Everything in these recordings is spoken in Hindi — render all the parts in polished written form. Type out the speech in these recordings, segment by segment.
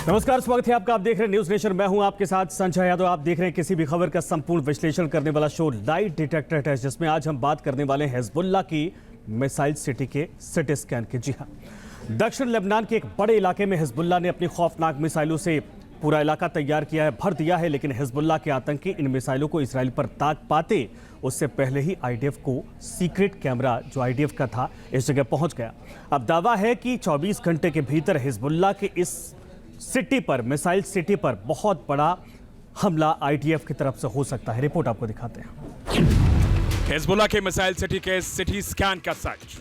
नमस्कार, स्वागत है आपका। आप देख रहे हैं न्यूज नेशन। मैं हूं आपके साथ संजय यादव। आप देख रहे हैं किसी भी खबर का संपूर्ण विश्लेषण करने वाला शो लाइट डिटेक्टर टेस्ट, जिसमें आज हम बात करने वाले हैं हिजबुल्लाह की मिसाइल सिटी के सिटी स्कैन की। जी हां, दक्षिण लेबनान के एक बड़े इलाके में हिजबुल्लाह ने अपनी खौफनाक मिसाइलों से पूरा इलाका तैयार किया है, भर दिया है। लेकिन हिजबुल्लाह के आतंकी इन मिसाइलों को इसराइल पर दाग पाते उससे पहले ही आईडीएफ को सीक्रेट कैमरा जो आईडीएफ का था इस जगह पहुंच गया। अब दावा है कि 24 घंटे के भीतर हिजबुल्लाह के इस सिटी पर, मिसाइल सिटी पर बहुत बड़ा हमला आईडीएफ की तरफ से हो सकता है। रिपोर्ट आपको दिखाते हैं। हिजबुल्लाह के मिसाइल सिटी के सिटी स्कैन का सच।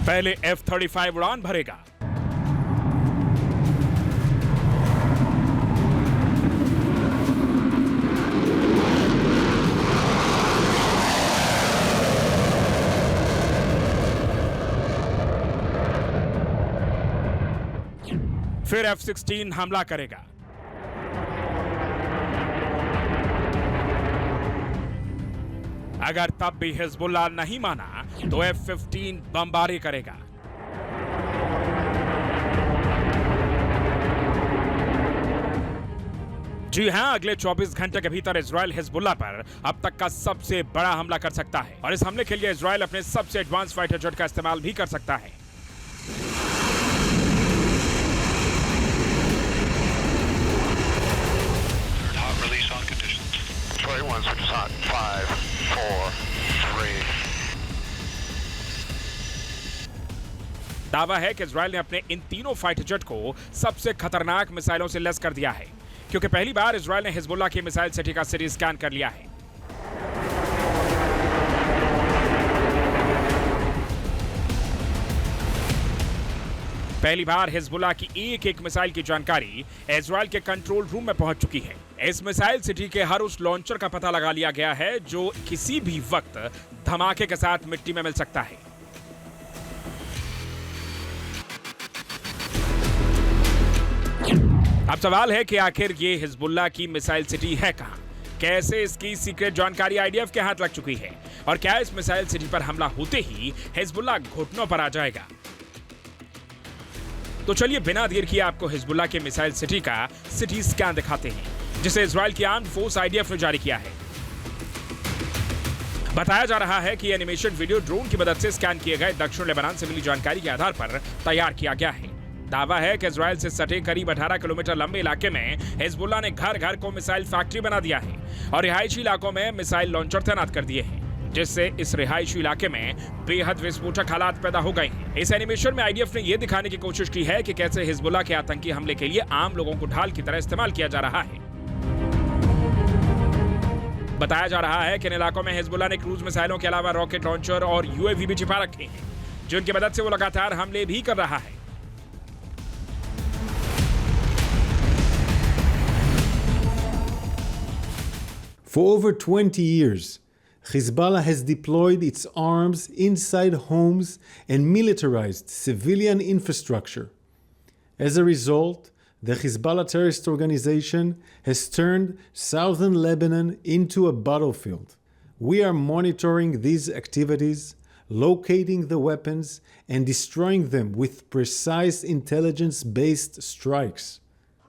पहले F-35 उड़ान भरेगा। फिर F-16 हमला करेगा। अगर तब भी हिजबुल्लाह नहीं माना तो F-15 बमबारी करेगा। जी हां, अगले 24 घंटे के भीतर इजराइल हिजबुल्लाह पर अब तक का सबसे बड़ा हमला कर सकता है और इस हमले के लिए इजराइल अपने सबसे एडवांस फाइटर जेट का इस्तेमाल भी कर सकता है। दावा है कि इजराइल ने अपने इन तीनों फाइटर जेट को सबसे खतरनाक मिसाइलों से लैस कर दिया है, क्योंकि पहली बार इजराइल ने हिजबुल्लाह की मिसाइल सिटी का सिटी स्कैन कर लिया है। पहली बार हिजबुल्लाह की एक मिसाइल की जानकारी इजराइल के कंट्रोल रूम में पहुंच चुकी है। इस मिसाइल सिटी के हर उस लॉन्चर का पता लगा लिया गया है जो किसी भी वक्त धमाके के साथ मिट्टी में मिल सकता है। अब सवाल है कि आखिर ये हिजबुल्लाह की मिसाइल सिटी है कहां? कैसे इसकी सीक्रेट जानकारी आईडीएफ के हाथ लग चुकी है? और क्या इस मिसाइल सिटी पर हमला होते ही हिजबुल्लाह घुटनों पर आ जाएगा? तो चलिए बिना देर किए आपको हिजबुल्लाह के मिसाइल सिटी का सिटी स्कैन दिखाते हैं, जिसे इजराइल की आर्म्ड फोर्स आईडीएफ ने जारी किया है। बताया जा रहा है कि एनिमेशन वीडियो ड्रोन की मदद से स्कैन किए गए दक्षिण लेबनान से मिली जानकारी के आधार पर तैयार किया गया है। दावा है कि इजराइल से सटे करीब 18 किलोमीटर लंबे इलाके में हिजबुल्लाह ने घर घर को मिसाइल फैक्ट्री बना दिया है और रिहायशी इलाकों में मिसाइल लॉन्चर तैनात कर दिए हैं, जिससे इस रिहायशी इलाके में बेहद विस्फोटक हालात पैदा हो गए हैं। इस एनिमेशन में आईडीएफ ने यह दिखाने की कोशिश की है कि कैसे हिजबुल्लाह के आतंकी हमले के लिए आम लोगों को ढाल की तरह इस्तेमाल किया जा रहा है। बताया जा रहा है कि इन इलाकों में हिजबुल्लाह ने क्रूज मिसाइलों के अलावा रॉकेट लॉन्चर और यूएवी भी छिपा रखे हैं, जिनकी मदद से वो लगातार हमले भी कर रहा है। For over 20 years, Hezbollah has deployed its arms inside homes and militarized civilian infrastructure. As a result, the Hezbollah terrorist organization has turned southern Lebanon into a battlefield. We are monitoring these activities, locating the weapons, and destroying them with precise intelligence-based strikes.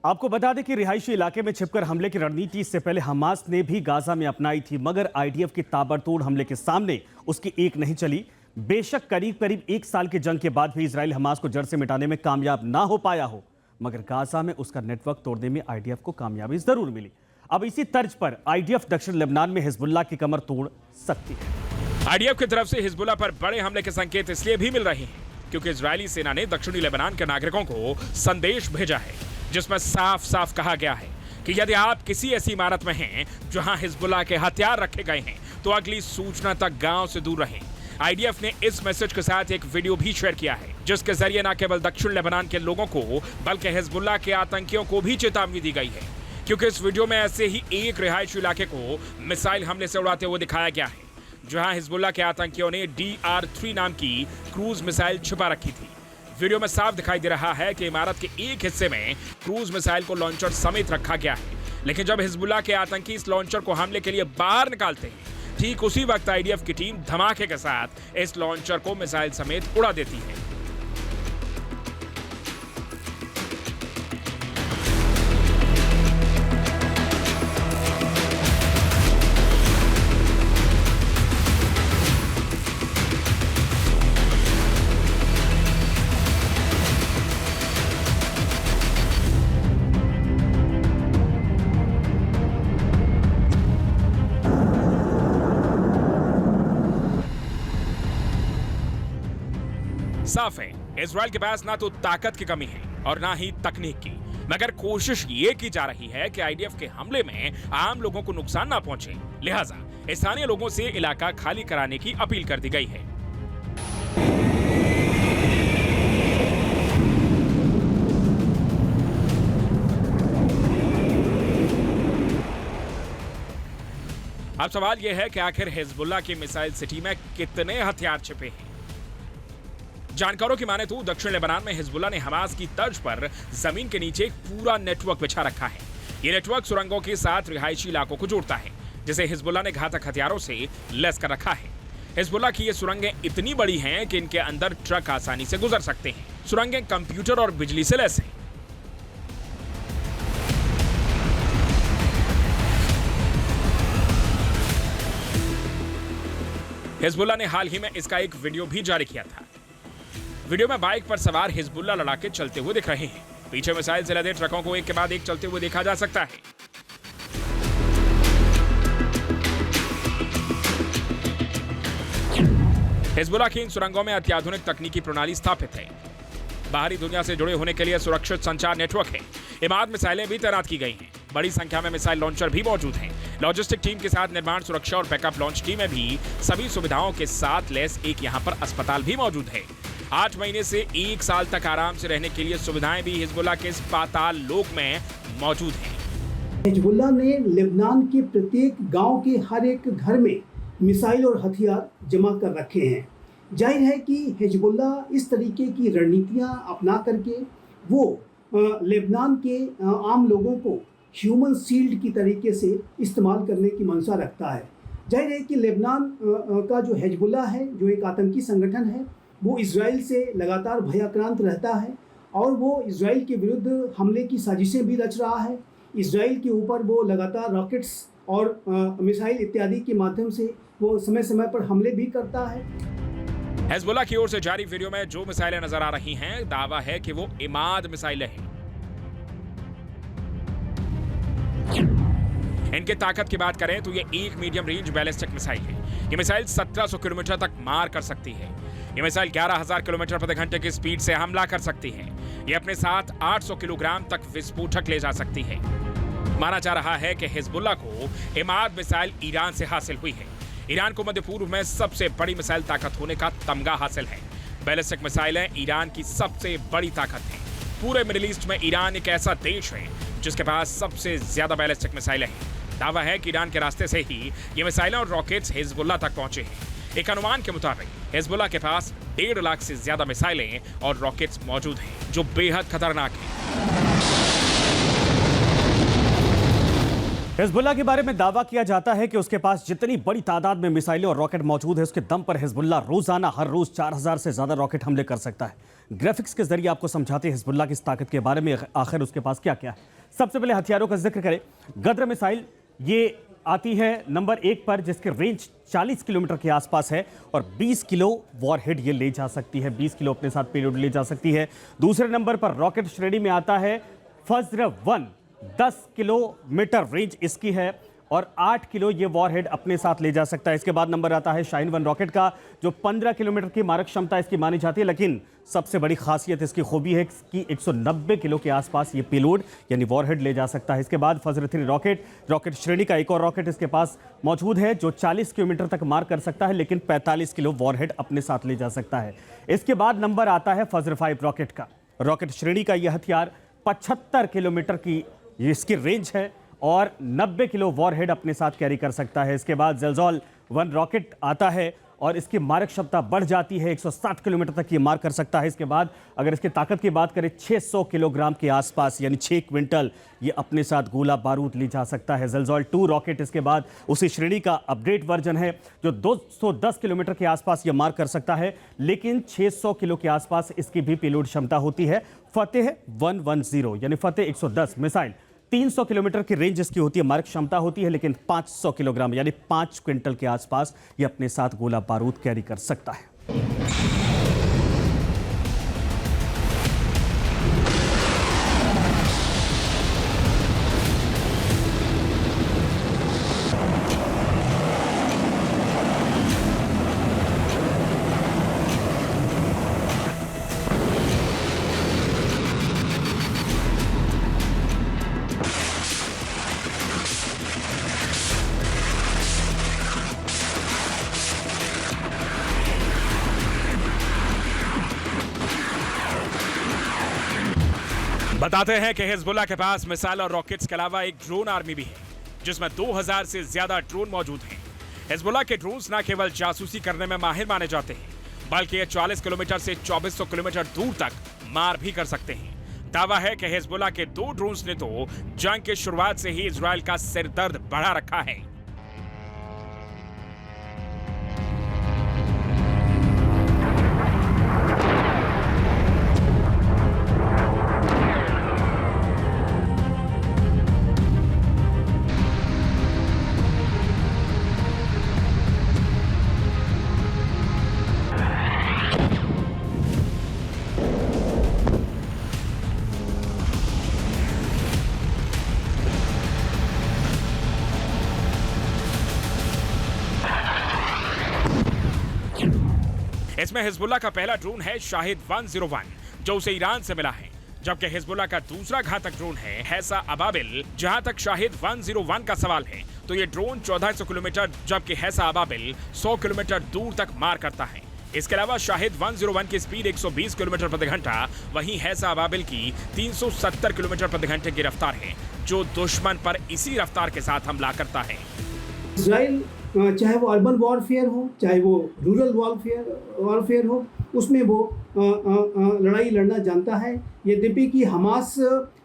आपको बता दें कि रिहायशी इलाके में छिपकर हमले की रणनीति इससे पहले हमास ने भी गाजा में अपनाई थी, मगर आईडीएफ की ताबड़तोड़ हमले के सामने उसकी एक नहीं चली। बेशक करीब 1 साल की जंग के बाद भी इजराइल हमास को जड़ से मिटाने में कामयाब ना हो पाया हो, मगर गाजा में उसका नेटवर्क तोड़ने में आईडीएफ को कामयाबी जरूर मिली। अब इसी तर्ज पर आईडीएफ दक्षिण लेबनान में हिजबुल्लाह की कमर तोड़ सकती है। आईडीएफ की तरफ से हिजबुल्लाह पर बड़े हमले के संकेत इसलिए भी मिल रहे हैं क्योंकि इजरायली सेना ने दक्षिणी लेबनान के नागरिकों को संदेश भेजा है, जिसमें साफ कहा गया है कि यदि आप किसी ऐसी इमारत में हैं जहां हिजबुल्लाह के हथियार रखे गए हैं तो अगली सूचना तक गांव से दूर रहें। आईडीएफ ने इस मैसेज के साथ एक वीडियो भी शेयर किया है, जिसके जरिए न केवल दक्षिण लेबनान के लोगों को बल्कि हिजबुल्लाह के आतंकियों को भी चेतावनी दी गई है। क्योंकि इस वीडियो में ऐसे ही एक रिहायशी इलाके को मिसाइल हमले से उड़ाते हुए दिखाया गया है, जहां हिजबुल्लाह के आतंकियों ने DR-3 नाम की क्रूज मिसाइल छिपा रखी थी। वीडियो में साफ दिखाई दे रहा है कि इमारत के एक हिस्से में क्रूज मिसाइल को लॉन्चर समेत रखा गया है, लेकिन जब हिजबुल्लाह के आतंकी इस लॉन्चर को हमले के लिए बाहर निकालते हैं, ठीक उसी वक्त IDF की टीम धमाके के साथ इस लॉन्चर को मिसाइल समेत उड़ा देती है। साफ है, इजराइल के पास ना तो ताकत की कमी है और ना ही तकनीक की, मगर कोशिश ये की जा रही है कि IDF के हमले में आम लोगों को नुकसान ना पहुंचे। लिहाजा स्थानीय लोगों से इलाका खाली कराने की अपील कर दी गई है। अब सवाल यह है कि आखिर हिजबुल्लाह की मिसाइल सिटी में कितने हथियार छिपे हैं। जानकारों की माने तो दक्षिण लेबनान में हिजबुल्लाह ने हमास की तर्ज पर जमीन के नीचे एक पूरा नेटवर्क बिछा रखा है। ये नेटवर्क सुरंगों के साथ रिहायशी इलाकों को जोड़ता है, जिसे हिजबुल्लाह ने घातक हथियारों से लैस कर रखा है। हिजबुल्लाह की ये सुरंगें इतनी बड़ी हैं कि इनके अंदर ट्रक आसानी से गुजर सकते हैं। सुरंगें कंप्यूटर और बिजली से लैस हैं। हिजबुल्लाह ने हाल ही में इसका एक वीडियो भी जारी किया था। वीडियो में बाइक पर सवार हिजबुल्लाह लड़ाके चलते हुए दिख रहे हैं। पीछे मिसाइल से लदे ट्रकों को एक के बाद एक चलते हुए देखा जा सकता है। हिजबुल्लाह की इन सुरंगों में अत्याधुनिक तकनीकी प्रणाली स्थापित है। बाहरी दुनिया से जुड़े होने के लिए सुरक्षित संचार नेटवर्क है। इमारत मिसाइलें भी तैनात की गई हैं। बड़ी संख्या में मिसाइल लॉन्चर भी मौजूद हैं। लॉजिस्टिक टीम के साथ निर्माण, सुरक्षा और बैकअप लॉन्च टीमें भी सभी सुविधाओं के साथ लैस एक यहाँ पर अस्पताल भी मौजूद है। 8 महीने से 1 साल तक आराम से रहने के लिए सुविधाएं भी हिजबुल्लाह के इस पाताल लोक में मौजूद हैं। हिजबुल्लाह ने लेबनान के प्रत्येक गांव के हर एक घर में मिसाइल और हथियार जमा कर रखे हैं। जाहिर है कि हिजबुल्लाह इस तरीके की रणनीतियां अपना करके वो लेबनान के आम लोगों को ह्यूमन शील्ड की तरीके से इस्तेमाल करने की मंशा रखता है। जाहिर है कि लेबनान का जो हिजबुल्लाह है, जो एक आतंकी संगठन है, वो इजराइल से लगातार भयाक्रांत रहता है और वो इजराइल के विरुद्ध हमले की साजिशें भी रच रहा है। इजराइल के ऊपर वो लगातार रॉकेट्स और मिसाइल इत्यादि के माध्यम से वो समय समय पर हमले भी करता है। हिजबुल्लाह की ओर से जारी वीडियो में जो मिसाइलें नजर आ रही हैं, दावा है कि वो इमाद मिसाइलें हैं। इनकी ताकत की बात करें तो ये एक मीडियम रेंज बैलिस्टिक मिसाइल है। ये मिसाइल 1700 किलोमीटर तक मार कर सकती है। ये मिसाइल 11,000 किलोमीटर प्रति घंटे की स्पीड से हमला कर सकती है। ये अपने साथ 800 किलोग्राम तक विस्फोटक ले जा सकती है। माना जा रहा है कि हिजबुल्लाह को इमाद मिसाइल ईरान से हासिल हुई है। ईरान को मध्य पूर्व में सबसे बड़ी मिसाइल ताकत होने का तमगा हासिल है। बैलिस्टिक मिसाइलें ईरान की सबसे बड़ी ताकत हैं। पूरे मिडिल ईस्ट में ईरान एक ऐसा देश है जिसके पास सबसे ज्यादा बैलिस्टिक मिसाइलें हैं। दावा है कि ईरान के रास्ते से ही ये मिसाइलें और रॉकेट्स हिजबुल्लाह तक पहुंचे हैं। एक अनुमान के मुताबिक हिजबुल्लाह के पास 1.5 लाख से ज्यादा मिसाइलें और रॉकेट्स मौजूद हैं, जो बेहद खतरनाक हैं। हिजबुल्लाह के बारे में दावा किया जाता है कि उसके पास जितनी बड़ी तादाद में मिसाइलें और रॉकेट मौजूद है, उसके दम पर हिजबुल्लाह रोजाना हर रोज 4000 से ज्यादा रॉकेट हमले कर सकता है। ग्राफिक्स के जरिए आपको समझाते हैं हिजबुल्लाह की इस ताकत के बारे में, आखिर उसके पास क्या क्या है। सबसे पहले हथियारों का जिक्र करें, गद्र मिसाइल ये आती है नंबर 1 पर, जिसके रेंज 40 किलोमीटर के आसपास है और 20 किलो वॉरहेड ये ले जा सकती है। 20 किलो अपने साथ पेलोड ले जा सकती है। दूसरे नंबर पर रॉकेट श्रेणी में आता है फज्र-1, 10 किलोमीटर रेंज इसकी है और 8 किलो ये वॉरहेड अपने साथ ले जा सकता है। इसके बाद नंबर आता है शाहीन-1 रॉकेट का, जो 15 किलोमीटर की मारक क्षमता इसकी मानी जाती है, लेकिन सबसे बड़ी खासियत इसकी खूबी है कि 190 किलो के आसपास ये पेलोड यानी वॉरहेड ले जा सकता है। इसके बाद फज्र-3 रॉकेट श्रेणी का एक और रॉकेट इसके पास मौजूद है, जो 40 किलोमीटर तक मार कर सकता है, लेकिन 45 किलो वॉरहेड अपने साथ ले जा सकता है। इसके बाद नंबर आता है फज्र-5 रॉकेट का। रॉकेट श्रेणी का यह हथियार 75 किलोमीटर की ये इसकी रेंज है और 90 किलो वॉरहेड अपने साथ कैरी कर सकता है। इसके बाद ज़ेलज़ोल 1 रॉकेट आता है और इसकी मारक क्षमता बढ़ जाती है, 160 किलोमीटर तक ये मार कर सकता है। इसके बाद अगर इसकी ताकत की बात करें 600 किलोग्राम के आसपास यानी 6 क्विंटल ये अपने साथ गोला बारूद ले जा सकता है। ज़ेलज़ोल 2 रॉकेट इसके बाद उसी श्रेणी का अपडेट वर्जन है जो 210 किलोमीटर के आसपास ये मार कर सकता है, लेकिन 600 किलो के आसपास इसकी भी पेलोड क्षमता होती है। फतेह 110 यानी फतेह 110 मिसाइल 300 किलोमीटर की रेंज इसकी होती है, मारक क्षमता होती है, लेकिन 500 किलोग्राम यानी 5 क्विंटल के आसपास ये अपने साथ गोला बारूद कैरी कर सकता है। बताते हैं कि हिजबुल्लाह के पास मिसाइल और रॉकेट्स के अलावा एक ड्रोन आर्मी भी है जिसमें 2000 से ज्यादा ड्रोन मौजूद हैं। हिजबुल्लाह के ड्रोन्स न केवल जासूसी करने में माहिर माने जाते हैं, बल्कि ये 40 किलोमीटर से 2400 किलोमीटर दूर तक मार भी कर सकते हैं। दावा है कि हिजबुल्लाह के 2 ड्रोन्स ने तो जंग की शुरुआत से ही इजराइल का सिरदर्द बढ़ा रखा है। इसमें हिजबुल्लाह का पहला ड्रोन है शाहिद 101 जो उसे ईरान से मिला है, जबकि हिजबुल्लाह का दूसरा घातक ड्रोन है हैसा अबाबिल। जहां तक शाहिद 101 का सवाल है तो ये ड्रोन 1400 किलोमीटर जबकि हैसा अबाबिल 100 किलोमीटर दूर तक मार करता है। इसके अलावा शाहिद 101 की स्पीड 120 किलोमीटर प्रति घंटा, वहीं हैसा अबाबिल की 370 किलोमीटर प्रति घंटे की रफ्तार है जो दुश्मन पर इसी रफ्तार के साथ हमला करता है। इजराइल चाहे वो अर्बन वॉरफेयर हो, चाहे वो रूरल वॉरफेयर हो, उसमें वो लड़ाई लड़ना जानता है। यद्यपि कि हमास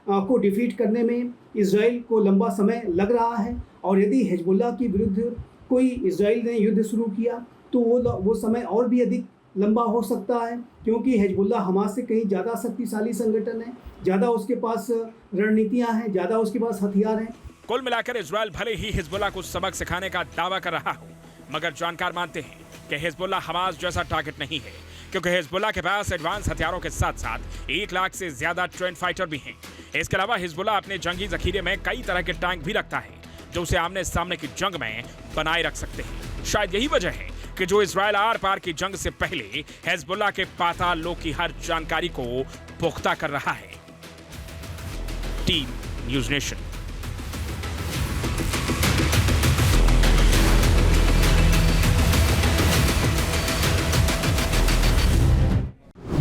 को डिफीट करने में इजराइल को लंबा समय लग रहा है और यदि हिजबुल्लाह के विरुद्ध कोई इजराइल ने युद्ध शुरू किया तो वो समय और भी अधिक लंबा हो सकता है, क्योंकि हिजबुल्लाह हमास से कहीं ज़्यादा शक्तिशाली संगठन है, ज़्यादा उसके पास रणनीतियाँ हैं, ज़्यादा उसके पास हथियार हैं। कुल मिलाकर इजराइल भले ही हिजबुल्लाह को सबक सिखाने का दावा कर रहा हो, मगर जानकार मानते हैं कि हिजबुल्लाह हमास जैसा टारगेट नहीं है, क्योंकि हिजबुल्लाह के पास एडवांस हथियारों के साथ साथ 1 लाख से ज्यादा ट्रेंड फाइटर भी हैं। इसके अलावा हिजबुल्लाह अपने जंगी जखीरे में कई तरह के टैंक भी रखता है जो उसे आमने सामने की जंग में बनाए रख सकते हैं। शायद यही वजह है कि जो इजराइल आर पार की जंग से पहले हिजबुल्लाह के पाताल लोक की हर जानकारी को पुख्ता कर रहा है। Team news nation.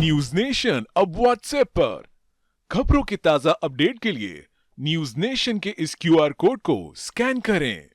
News nation अब व्हाट्सएप पर खबरों की ताजा अपडेट के लिए न्यूज नेशन के इस QR कोड को स्कैन करें।